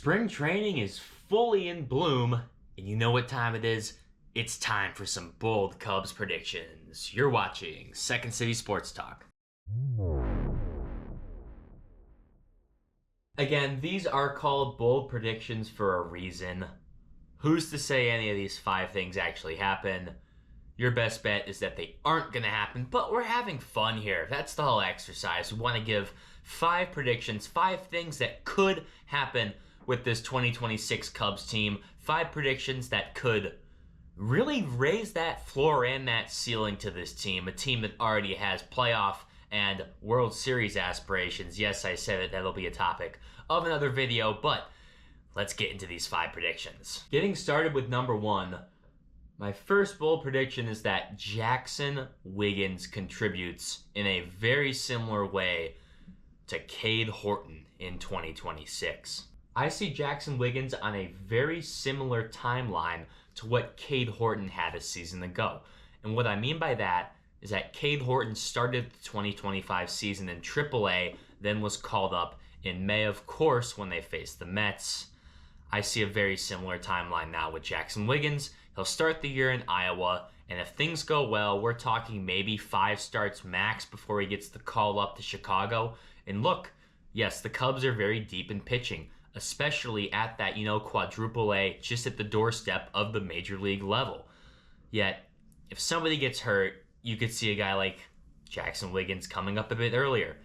Spring training is fully in bloom, and you know what time it is? It's time for some bold Cubs predictions. You're watching Second City Sports Talk. Again, these are called bold predictions for a reason. Who's to say any of these 5 things actually happen? Your best bet is that they aren't going to happen, but we're having fun here. That's the whole exercise. We want to give 5 predictions, 5 things that could happen with this 2026 Cubs team. 5 predictions that could really raise that floor and that ceiling to this team, a team that already has playoff and World Series aspirations. Yes, I said it, that'll be a topic of another video, but let's get into these 5 predictions. Getting started with number 1, my first bold prediction is that Jackson Wiggins contributes in a very similar way to Cade Horton in 2026. I see Jackson Wiggins on a very similar timeline to what Cade Horton had a season ago. And what I mean by that is that Cade Horton started the 2025 season in AAA, then was called up in May, of course, when they faced the Mets. I see a very similar timeline now with Jackson Wiggins. He'll start the year in Iowa, and if things go well, we're talking maybe 5 starts max before he gets the call up to Chicago. And look, yes, the Cubs are very deep in pitching, especially at that, quadruple A, just at the doorstep of the major league level. Yet, if somebody gets hurt, you could see a guy like Jackson Wiggins coming up a bit earlier.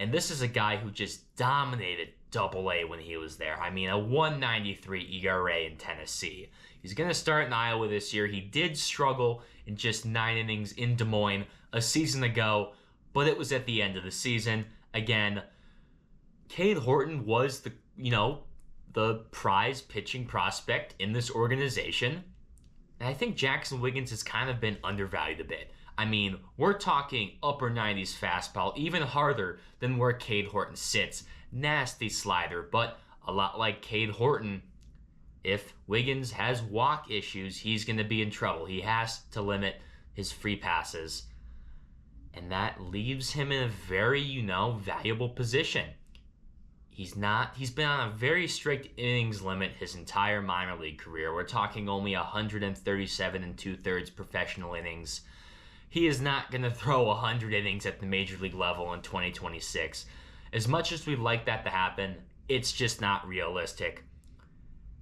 And this is a guy who just dominated AA when he was there. I mean, a 1.93 ERA in Tennessee. He's going to start in Iowa this year. He did struggle in just 9 innings in Des Moines a season ago, but it was at the end of the season. Again, Cade Horton was the prize pitching prospect in this organization. And I think Jackson Wiggins has kind of been undervalued a bit. I mean, we're talking upper 90s fastball, even harder than where Cade Horton sits. Nasty slider, but a lot like Cade Horton, if Wiggins has walk issues, he's going to be in trouble. He has to limit his free passes. And that leaves him in a very, valuable position. He's been on a very strict innings limit his entire minor league career. We're talking only 137 2/3 professional innings. He is not going to throw 100 innings at the major league level in 2026. As much as we'd like that to happen, it's just not realistic.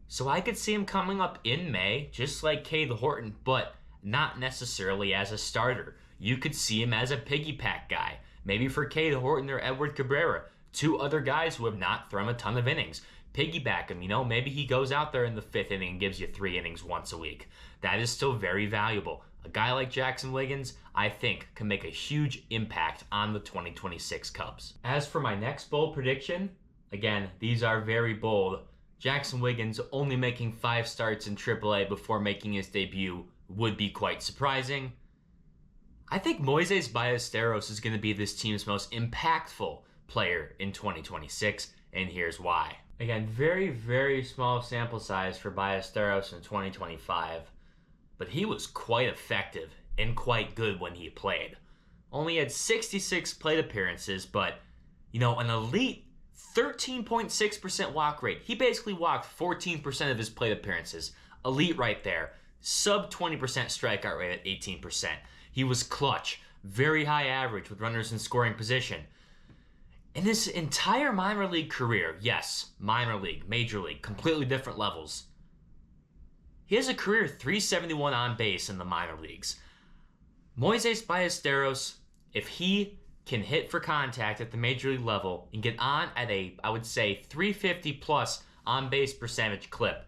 So I could see him coming up in May, just like Cade Horton, but not necessarily as a starter. You could see him as a piggyback guy. Maybe for Cade Horton or Edward Cabrera, 2 other guys who have not thrown a ton of innings. Piggyback him, maybe he goes out there in the 5th inning and gives you 3 innings once a week. That is still very valuable. A guy like Jackson Wiggins, I think, can make a huge impact on the 2026 Cubs. As for my next bold prediction, again, these are very bold. Jackson Wiggins only making 5 starts in AAA before making his debut would be quite surprising. I think Moises Ballesteros is going to be this team's most impactful player in 2026, and here's why. Again, very, very small sample size for Ballesteros in 2025, but he was quite effective and quite good when he played. Only had 66 plate appearances, but, an elite 13.6% walk rate. He basically walked 14% of his plate appearances. Elite right there. Sub 20% strikeout rate at 18%. He was clutch. Very high average with runners in scoring position. In his entire minor league career, yes, minor league, major league, completely different levels. He has a career 371 on base in the minor leagues. Moises Ballesteros, if he can hit for contact at the major league level and get on at a, I would say, 350 plus on base percentage clip,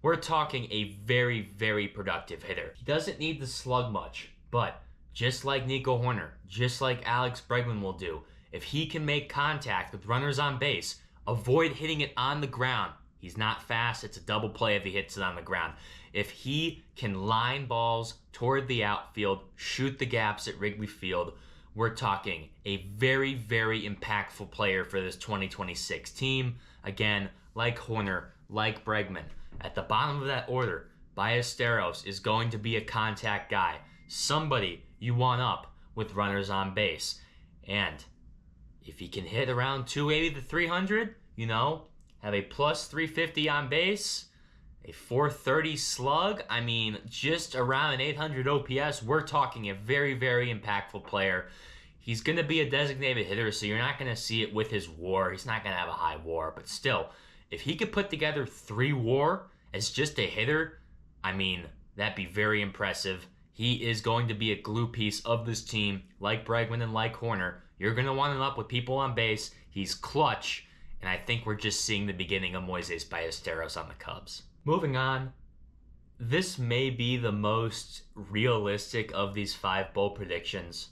we're talking a very, very productive hitter. He doesn't need to slug much, but just like Nico Hoerner, just like Alex Bregman will do, if he can make contact with runners on base, avoid hitting it on the ground. He's not fast. It's a double play if he hits it on the ground. If he can line balls toward the outfield, shoot the gaps at Wrigley Field, we're talking a very, very impactful player for this 2026 team. Again, like Hoerner, like Bregman. At the bottom of that order, Ballesteros is going to be a contact guy. Somebody you want up with runners on base. And if he can hit around 280 to 300, have a plus 350 on base, a 430 slug. I mean, just around an 800 OPS. We're talking a very, very impactful player. He's going to be a designated hitter, so you're not going to see it with his WAR. He's not going to have a high WAR, but still, if he could put together 3 WAR as just a hitter, I mean, that'd be very impressive. He is going to be a glue piece of this team, like Bregman and like Horner. You're going to want him up with people on base. He's clutch, and I think we're just seeing the beginning of Moises Ballesteros on the Cubs. Moving on, this may be the most realistic of these 5 bold predictions,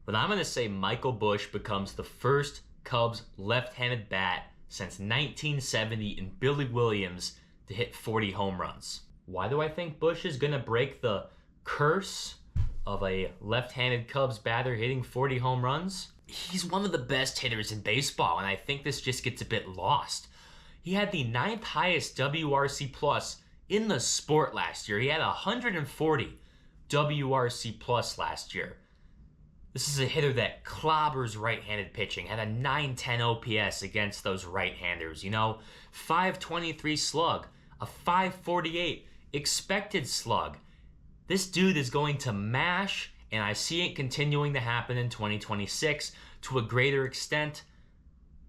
but I'm going to say Michael Busch becomes the first Cubs left-handed bat since 1970 and Billy Williams to hit 40 home runs. Why do I think Busch is going to break the curse of a left-handed Cubs batter hitting 40 home runs? He's one of the best hitters in baseball, and I think this just gets a bit lost. He had the 9th highest WRC plus in the sport last year. He had 140 WRC plus last year. This is a hitter that clobbers right-handed pitching, had a 910 OPS against those right-handers, 523 slug, a 548 expected slug. This dude is going to mash, and I see it continuing to happen in 2026 to a greater extent,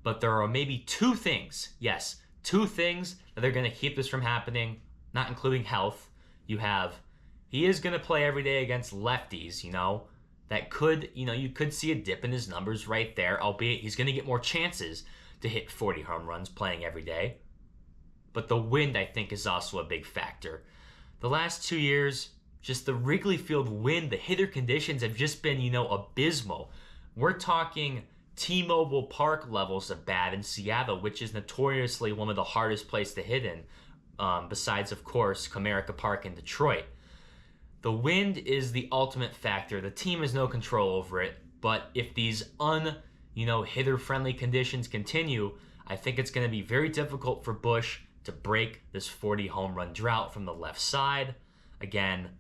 but there are maybe 2 things, yes, 2 things that are going to keep this from happening, not including health. He is going to play every day against lefties, that could, you could see a dip in his numbers right there, albeit he's going to get more chances to hit 40 home runs playing every day. But the wind, I think, is also a big factor. The last 2 years, just the Wrigley Field wind, the hitter conditions have just been, abysmal. We're talking T-Mobile Park levels of bad in Seattle, which is notoriously one of the hardest places to hit in, besides, of course, Comerica Park in Detroit. The wind is the ultimate factor. The team has no control over it, but if these hitter-friendly conditions continue, I think it's going to be very difficult for Busch to break this 40 home run drought from the left side. Again,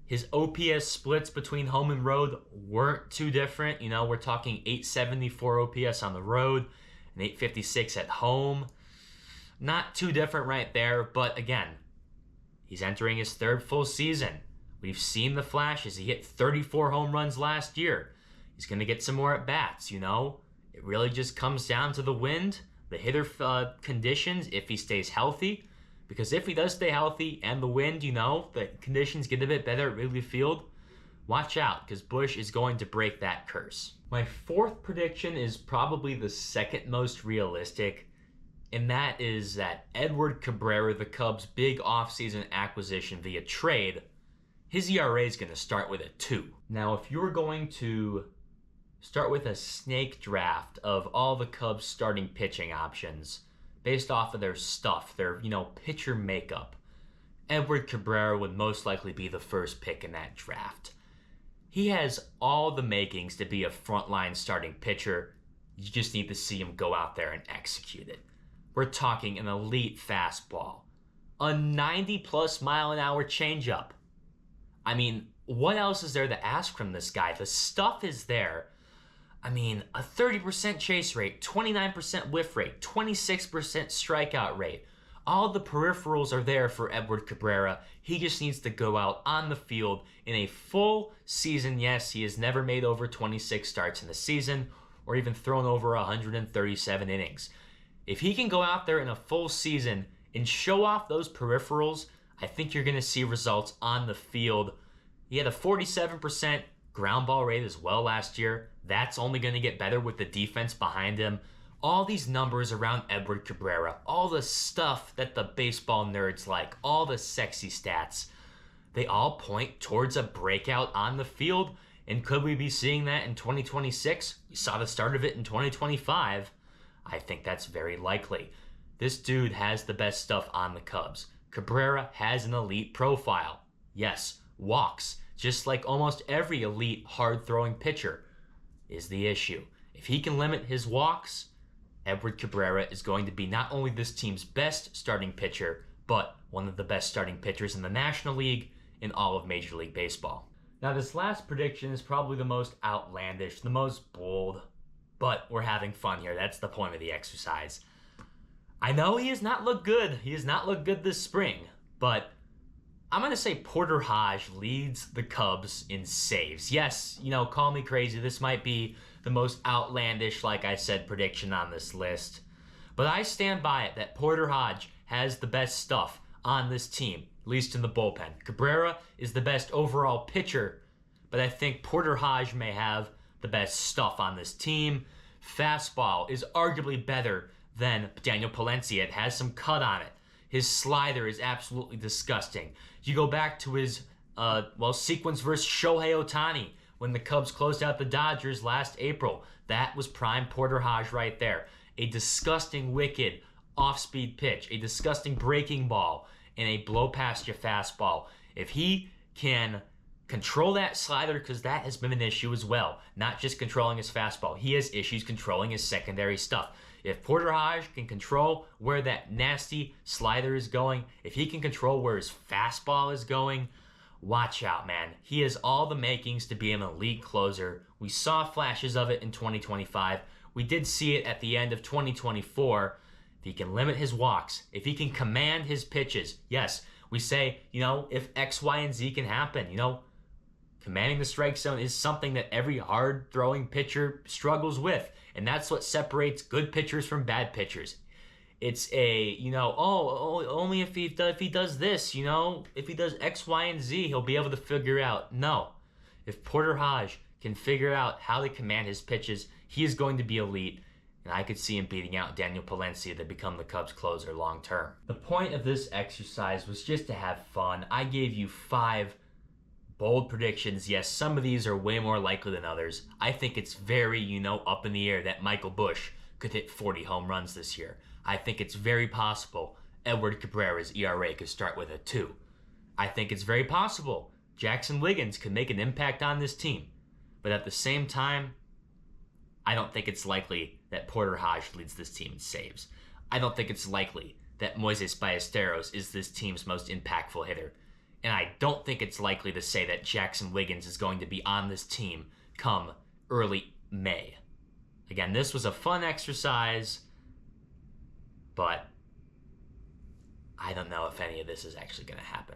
his OPS splits between home and road weren't too different. We're talking 874 OPS on the road and 856 at home. Not too different right there, but again, he's entering his 3rd full season. We've seen the flashes. He hit 34 home runs last year. He's going to get some more at-bats, It really just comes down to the wind, the hitter conditions, if he stays healthy. Because if he does stay healthy and the wind, the conditions get a bit better at Wrigley Field, watch out, because Busch is going to break that curse. My 4th prediction is probably the 2nd most realistic, and that is that Edward Cabrera, the Cubs' big offseason acquisition via trade, his ERA is going to start with a 2. Now, if you're going to start with a snake draft of all the Cubs' starting pitching options based off of their stuff, their, pitcher makeup, Edward Cabrera would most likely be the first pick in that draft. He has all the makings to be a frontline starting pitcher. You just need to see him go out there and execute it. We're talking an elite fastball, a 90-plus mile-an-hour changeup. I mean, what else is there to ask from this guy? The stuff is there. I mean, a 30% chase rate, 29% whiff rate, 26% strikeout rate. All the peripherals are there for Edward Cabrera. He just needs to go out on the field in a full season. Yes, he has never made over 26 starts in the season or even thrown over 137 innings. If he can go out there in a full season and show off those peripherals, I think you're going to see results on the field. He had a 47% ground ball rate as well last year. That's only going to get better with the defense behind him. All these numbers around Edward Cabrera, all the stuff that the baseball nerds like, all the sexy stats, they all point towards a breakout on the field. And could we be seeing that in 2026? We saw the start of it in 2025. I think that's very likely. This dude has the best stuff on the Cubs. Cabrera has an elite profile. Yes, walks, just like almost every elite hard-throwing pitcher, is the issue. If he can limit his walks, Edward Cabrera is going to be not only this team's best starting pitcher, but one of the best starting pitchers in the National League in all of Major League Baseball. Now, this last prediction is probably the most outlandish, the most bold, but we're having fun here. That's the point of the exercise. I know he has not looked good. He has not looked good this spring, but I'm going to say Porter Hodge leads the Cubs in saves. Yes, call me crazy. This might be the most outlandish, like I said, prediction on this list. But I stand by it that Porter Hodge has the best stuff on this team, at least in the bullpen. Cabrera is the best overall pitcher, but I think Porter Hodge may have the best stuff on this team. Fastball is arguably better than Daniel Palencia. It has some cut on it. His slider is absolutely disgusting. You go back to his sequence versus Shohei Ohtani when the Cubs closed out the Dodgers last April. That was prime Porter Hodge right there. A disgusting, wicked off-speed pitch, a disgusting breaking ball, and a blow past your fastball. If he can control that slider, because that has been an issue as well, not just controlling his fastball. He has issues controlling his secondary stuff. If Porter Hodge can control where that nasty slider is going, if he can control where his fastball is going, watch out, man. He has all the makings to be an elite closer. We saw flashes of it in 2025. We did see it at the end of 2024. If he can limit his walks, if he can command his pitches, yes, we say, if X, Y, and Z can happen, commanding the strike zone is something that every hard-throwing pitcher struggles with. And that's what separates good pitchers from bad pitchers. It's only if he does this, if he does X, Y, and Z, he'll be able to figure out. No. If Porter Hodge can figure out how to command his pitches, he is going to be elite. And I could see him beating out Daniel Palencia to become the Cubs closer long term. The point of this exercise was just to have fun. I gave you 5 bold predictions. Yes, some of these are way more likely than others. I think it's very, up in the air that Michael Busch could hit 40 home runs this year. I think it's very possible Edward Cabrera's ERA could start with a 2. I think it's very possible Jackson Wiggins could make an impact on this team. But at the same time, I don't think it's likely that Porter Hodge leads this team in saves. I don't think it's likely that Moises Ballesteros is this team's most impactful hitter. And I don't think it's likely to say that Jackson Wiggins is going to be on this team come early May. Again, this was a fun exercise, but I don't know if any of this is actually going to happen.